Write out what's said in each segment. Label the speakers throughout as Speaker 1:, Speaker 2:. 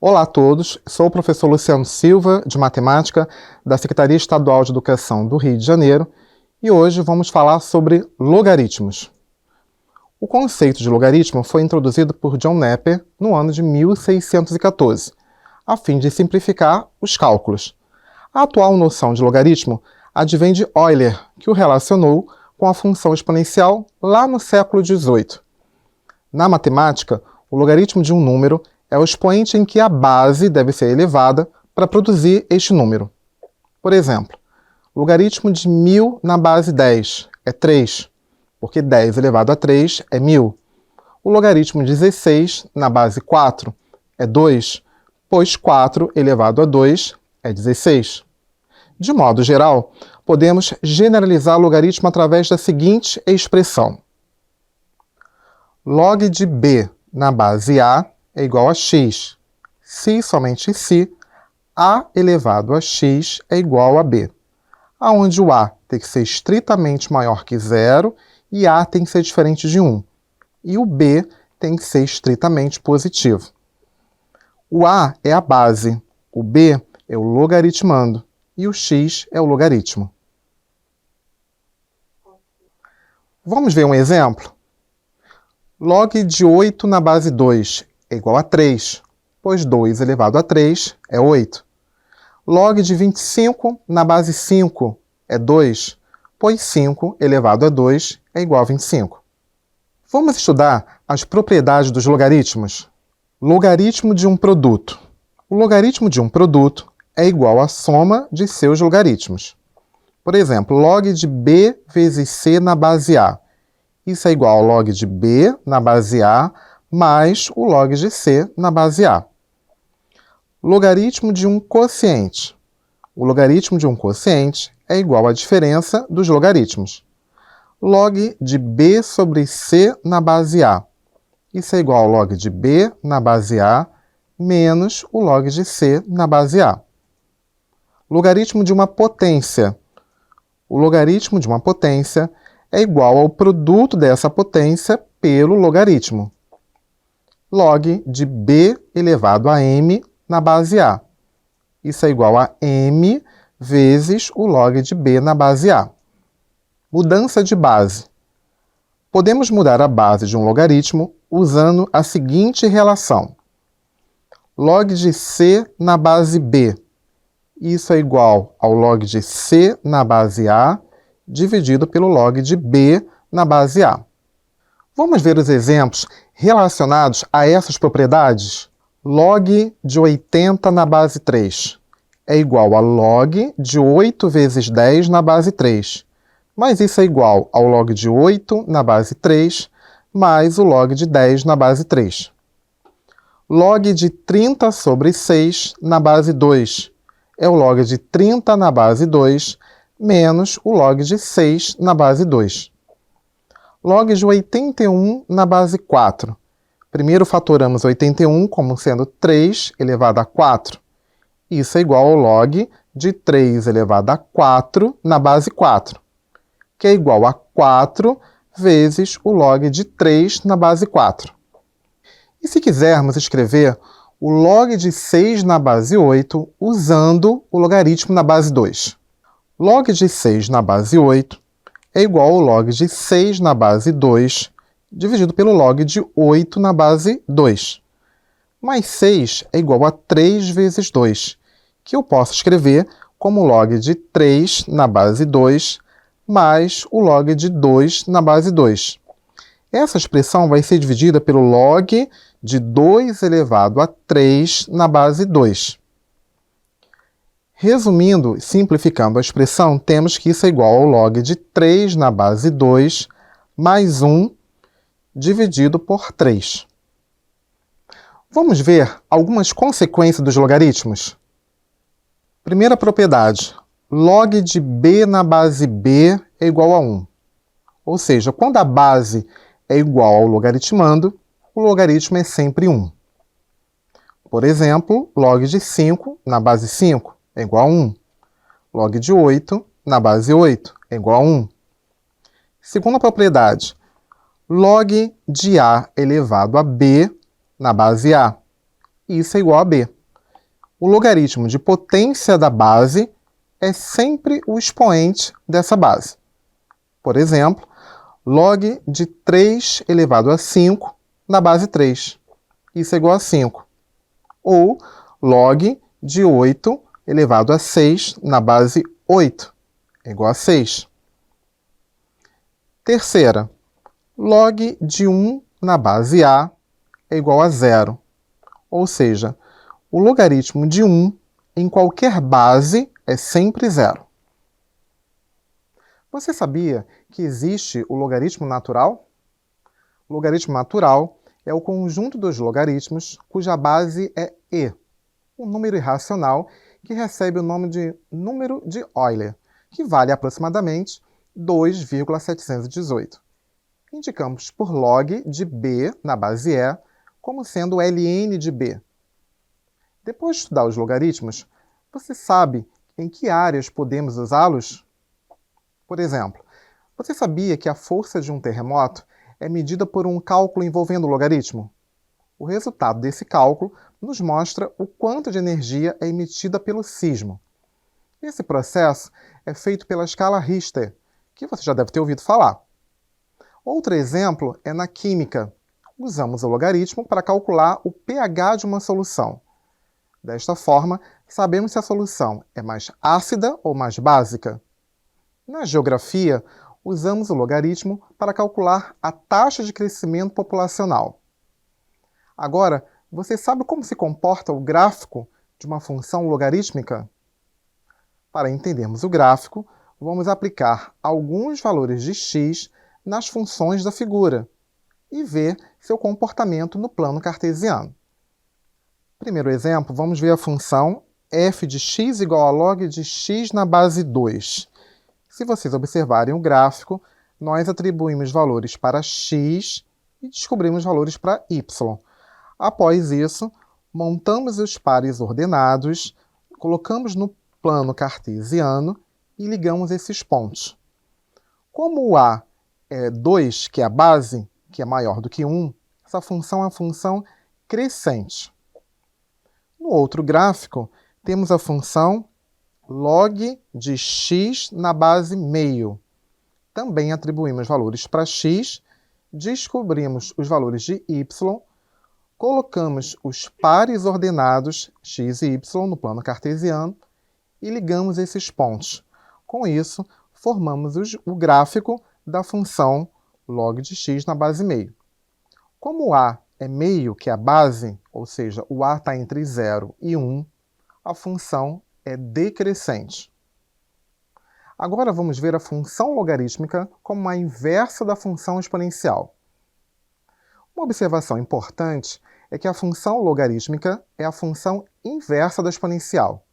Speaker 1: Olá a todos, sou o professor Luciano Silva, de Matemática, da Secretaria Estadual de Educação do Rio de Janeiro, e hoje vamos falar sobre logaritmos. O conceito de logaritmo foi introduzido por John Napier no ano de 1614, a fim de simplificar os cálculos. A atual noção de logaritmo advém de Euler, que o relacionou com a função exponencial lá no século XVIII. Na matemática, o logaritmo de um número é o expoente em que a base deve ser elevada para produzir este número. Por exemplo, o logaritmo de 1000 na base 10 é 3, porque 10 elevado a 3 é 1000. O logaritmo de 16 na base 4 é 2, pois 4 elevado a 2 é 16. De modo geral, podemos generalizar o logaritmo através da seguinte expressão. Log de b na base a é igual a x. Se e somente se, a elevado a x é igual a b, onde o a tem que ser estritamente maior que zero e a tem que ser diferente de 1, e o b tem que ser estritamente positivo. O a é a base, o b é o logaritmando e o x é o logaritmo. Vamos ver um exemplo? Log de 8 na base 2 é igual a 3, pois 2 elevado a 3 é 8. Log de 25 na base 5 é 2, pois 5 elevado a 2 é igual a 25. Vamos estudar as propriedades dos logaritmos. Logaritmo de um produto. O logaritmo de um produto é igual à soma de seus logaritmos. Por exemplo, log de b vezes c na base a. Isso é igual ao log de b na base a mais o log de c na base a. Logaritmo de um quociente. O logaritmo de um quociente é igual à diferença dos logaritmos. Log de b sobre c na base a. Isso é igual ao log de b na base a menos o log de c na base a. Logaritmo de uma potência. O logaritmo de uma potência é igual ao produto dessa potência pelo logaritmo. Log de b elevado a m na base a. Isso é igual a m vezes o log de b na base a. Mudança de base. Podemos mudar a base de um logaritmo usando a seguinte relação. Log de c na base b. Isso é igual ao log de c na base a dividido pelo log de b na base a. Vamos ver os exemplos relacionados a essas propriedades? Log de 80 na base 3 é igual a log de 8 vezes 10 na base 3, mas isso é igual ao log de 8 na base 3 mais o log de 10 na base 3. Log de 30 sobre 6 na base 2 é o log de 30 na base 2 menos o log de 6 na base 2. Log de 81 na base 4. Primeiro fatoramos 81 como sendo 3 elevado a 4. Isso é igual ao log de 3 elevado a 4 na base 4, que é igual a 4 vezes o log de 3 na base 4. E se quisermos escrever o log de 6 na base 8 usando o logaritmo na base 2. Log de 6 na base 8 é igual ao log de 6 na base 2 dividido pelo log de 8 na base 2. Mais 6 é igual a 3 vezes 2, que eu posso escrever como log de 3 na base 2 mais o log de 2 na base 2. Essa expressão vai ser dividida pelo log de 2 elevado a 3 na base 2. Resumindo, simplificando a expressão, temos que isso é igual ao log de 3 na base 2 mais 1 dividido por 3. Vamos ver algumas consequências dos logaritmos? Primeira propriedade, log de b na base b é igual a 1. Ou seja, quando a base é igual ao logaritmando, o logaritmo é sempre 1. Por exemplo, log de 5 na base 5 é igual a 1. Log de 8 na base 8 é igual a 1. Segunda propriedade, log de a elevado a b na base a. e isso é igual a b. O logaritmo de potência da base é sempre o expoente dessa base. Por exemplo, log de 3 elevado a 5 na base 3. Isso é igual a 5. Ou log de 8 elevado a 6 na base 8. É igual a 6. Terceira, log de 1 na base A é igual a 0. Ou seja, o logaritmo de 1 em qualquer base é sempre 0. Você sabia que existe o logaritmo natural? O logaritmo natural é o conjunto dos logaritmos cuja base é e, um número irracional que recebe o nome de número de Euler, que vale aproximadamente 2,718. Indicamos por log de b na base e como sendo ln de b. Depois de estudar os logaritmos, você sabe em que áreas podemos usá-los? Por exemplo, você sabia que a força de um terremoto é medida por um cálculo envolvendo o logaritmo? O resultado desse cálculo nos mostra o quanto de energia é emitida pelo sismo. Esse processo é feito pela escala Richter, que você já deve ter ouvido falar. Outro exemplo é na química. Usamos o logaritmo para calcular o pH de uma solução. Desta forma, sabemos se a solução é mais ácida ou mais básica. Na geografia, usamos o logaritmo para calcular a taxa de crescimento populacional. Agora, você sabe como se comporta o gráfico de uma função logarítmica? Para entendermos o gráfico, vamos aplicar alguns valores de x nas funções da figura e ver seu comportamento no plano cartesiano. Primeiro exemplo, vamos ver a função f de x igual a log de x na base 2. Se vocês observarem o gráfico, nós atribuímos valores para x e descobrimos valores para y. Após isso, montamos os pares ordenados, colocamos no plano cartesiano e ligamos esses pontos. Como o a é 2, que é a base, que é maior do que 1, essa função é uma função crescente. No outro gráfico, temos a função log de x na base meio. Também atribuímos valores para x, descobrimos os valores de y, colocamos os pares ordenados x e y no plano cartesiano e ligamos esses pontos. Com isso, formamos o gráfico da função log de x na base meio. Como o a é meio, que é a base, ou seja, o a está entre 0 e 1, a função é decrescente. Agora vamos ver a função logarítmica como a inversa da função exponencial. Uma observação importante é que a função logarítmica é a função inversa da exponencial.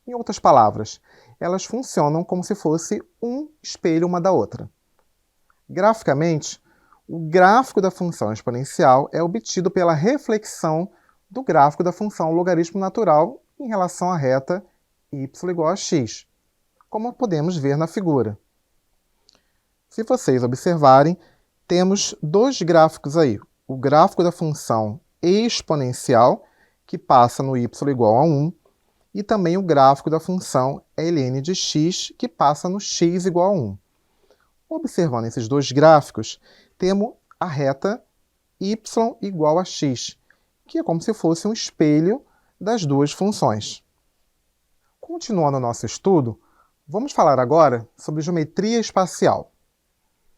Speaker 1: Em outras palavras, elas funcionam como se fosse um espelho uma da outra. Graficamente, o gráfico da função exponencial é obtido pela reflexão do gráfico da função logaritmo natural em relação à reta y igual a x, como podemos ver na figura. Se vocês observarem, temos dois gráficos aí. O gráfico da função exponencial, que passa no y igual a 1, e também o gráfico da função ln de x, que passa no x igual a 1. Observando esses dois gráficos, temos a reta y igual a x, que é como se fosse um espelho das duas funções. Continuando o nosso estudo, vamos falar agora sobre geometria espacial.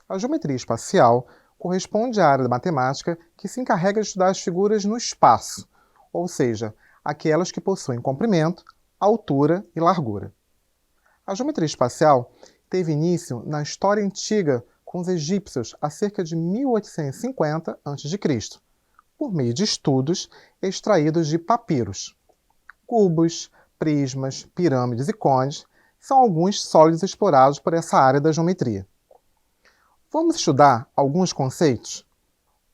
Speaker 1: A geometria espacial corresponde à área da matemática que se encarrega de estudar as figuras no espaço, ou seja, aquelas que possuem comprimento, altura e largura. A geometria espacial teve início na história antiga com os egípcios há cerca de 1850 a.C., por meio de estudos extraídos de papiros. Cubos, prismas, pirâmides e cones são alguns sólidos explorados por essa área da geometria. Vamos estudar alguns conceitos?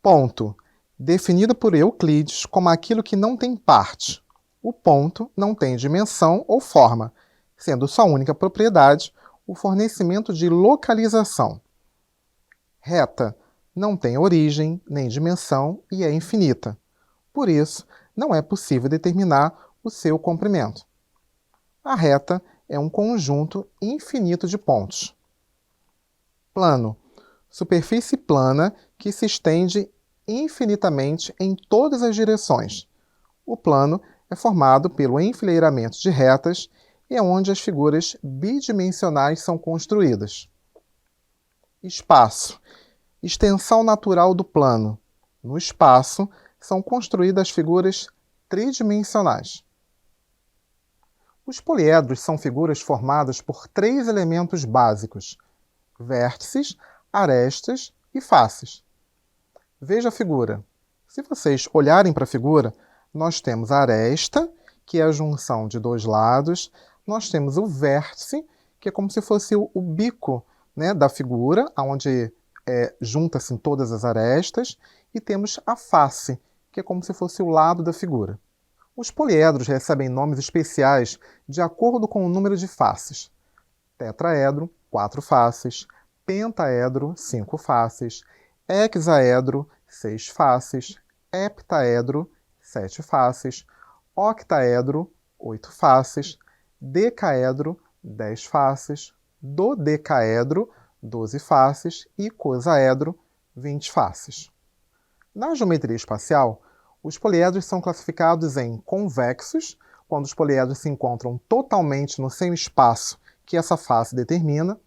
Speaker 1: Ponto, definido por Euclides como aquilo que não tem parte. O ponto não tem dimensão ou forma, sendo sua única propriedade o fornecimento de localização. Reta não tem origem nem dimensão e é infinita. Por isso, não é possível determinar o seu comprimento. A reta é um conjunto infinito de pontos. Plano. Superfície plana que se estende infinitamente em todas as direções. O plano é formado pelo enfileiramento de retas e é onde as figuras bidimensionais são construídas. Espaço. Extensão natural do plano. No espaço, são construídas figuras tridimensionais. Os poliedros são figuras formadas por 3 elementos básicos: vértices, arestas e faces. Veja a figura. Se vocês olharem para a figura, nós temos a aresta, que é a junção de 2 lados, nós temos o vértice, que é como se fosse o bico, né, da figura, onde junta-se todas as arestas, e temos a face, que é como se fosse o lado da figura. Os poliedros recebem nomes especiais de acordo com o número de faces. Tetraedro, 4 faces, pentaedro, 5 faces, hexaedro, 6 faces, heptaedro, 7 faces, octaedro, 8 faces, decaedro, 10 faces, dodecaedro, 12 faces e cosaedro, 20 faces. Na geometria espacial, os poliedros são classificados em convexos, quando os poliedros se encontram totalmente no semi-espaço que essa face determina,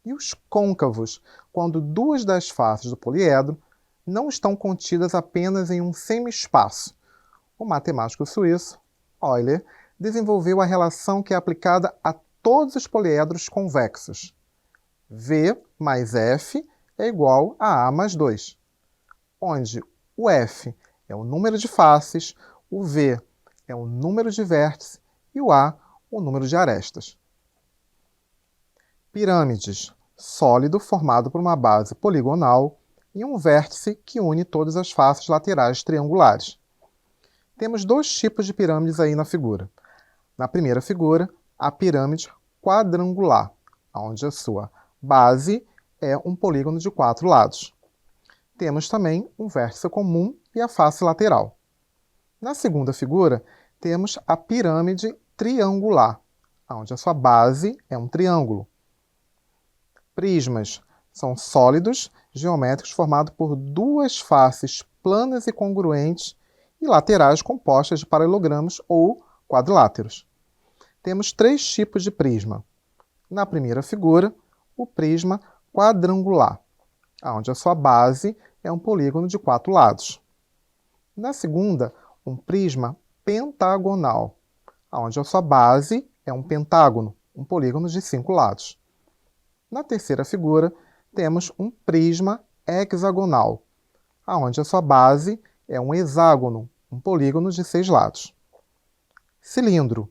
Speaker 1: e os côncavos, quando 2 das faces do poliedro não estão contidas apenas em um semi-espaço. O matemático suíço Euler desenvolveu a relação que é aplicada a todos os poliedros convexos. V mais F é igual a A mais 2, onde o F é o número de faces, o V é o número de vértices e o A o número de arestas. Pirâmides. Sólido formado por uma base poligonal e um vértice que une todas as faces laterais triangulares. Temos 2 tipos de pirâmides aí na figura. Na primeira figura, a pirâmide quadrangular, onde a sua base é um polígono de 4 lados. Temos também um vértice comum e a face lateral. Na segunda figura, temos a pirâmide triangular, onde a sua base é um triângulo. Prismas são sólidos geométricos formados por 2 faces planas e congruentes e laterais compostas de paralelogramas ou quadriláteros. Temos 3 tipos de prisma. Na primeira figura, o prisma quadrangular, onde a sua base é um polígono de 4 lados. Na segunda, um prisma pentagonal, onde a sua base é um pentágono, um polígono de 5 lados. Na terceira figura, temos um prisma hexagonal, onde a sua base é um hexágono, um polígono de 6 lados. Cilindro.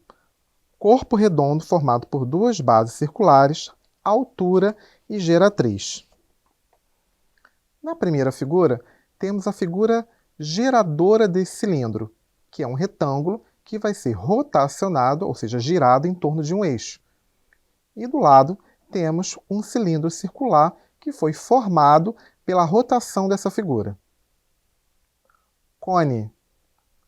Speaker 1: Corpo redondo formado por 2 bases circulares, altura e geratriz. Na primeira figura, temos a figura geradora desse cilindro, que é um retângulo que vai ser rotacionado, ou seja, girado em torno de um eixo. E do lado, temos um cilindro circular que foi formado pela rotação dessa figura. Cone.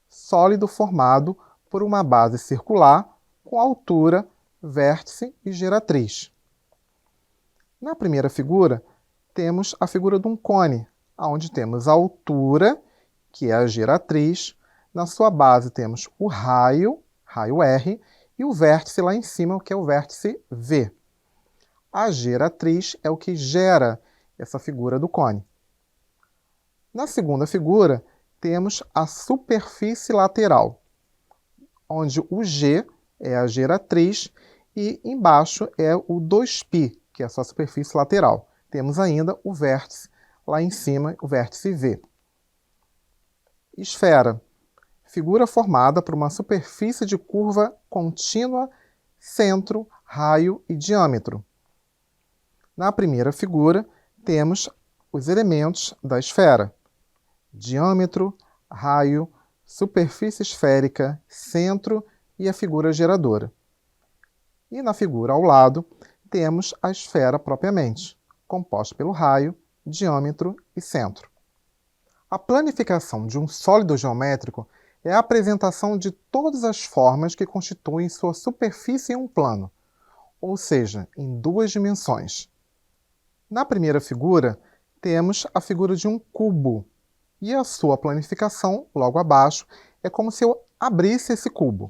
Speaker 1: Sólido formado por uma base circular com altura, vértice e geratriz. Na primeira figura, temos a figura de um cone, onde temos a altura, que é a geratriz, na sua base temos o raio R, e o vértice lá em cima, que é o vértice V. A geratriz é o que gera essa figura do cone. Na segunda figura, temos a superfície lateral, onde o G é a geratriz e embaixo é o 2π, que é a sua superfície lateral. Temos ainda o vértice lá em cima, o vértice V. Esfera. Figura formada por uma superfície de curva contínua, centro, raio e diâmetro. Na primeira figura, temos os elementos da esfera: diâmetro, raio, superfície esférica, centro e a figura geradora. E na figura ao lado, temos a esfera propriamente, composta pelo raio, diâmetro e centro. A planificação de um sólido geométrico é a apresentação de todas as formas que constituem sua superfície em um plano, ou seja, em duas dimensões. Na primeira figura, temos a figura de um cubo, e a sua planificação, logo abaixo, é como se eu abrisse esse cubo.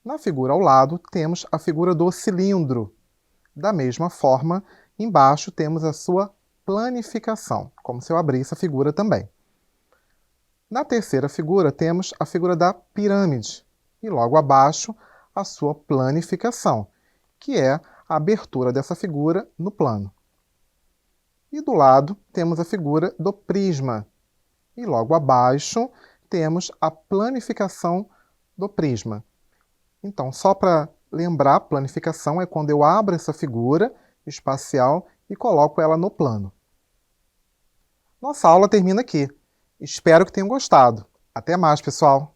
Speaker 1: Na figura ao lado, temos a figura do cilindro. Da mesma forma, embaixo temos a sua planificação, como se eu abrisse a figura também. Na terceira figura, temos a figura da pirâmide, e logo abaixo, a sua planificação, que é a abertura dessa figura no plano. E do lado, temos a figura do prisma, e logo abaixo, temos a planificação do prisma. Então, só para lembrar, planificação é quando eu abro essa figura espacial e coloco ela no plano. Nossa aula termina aqui. Espero que tenham gostado. Até mais, pessoal!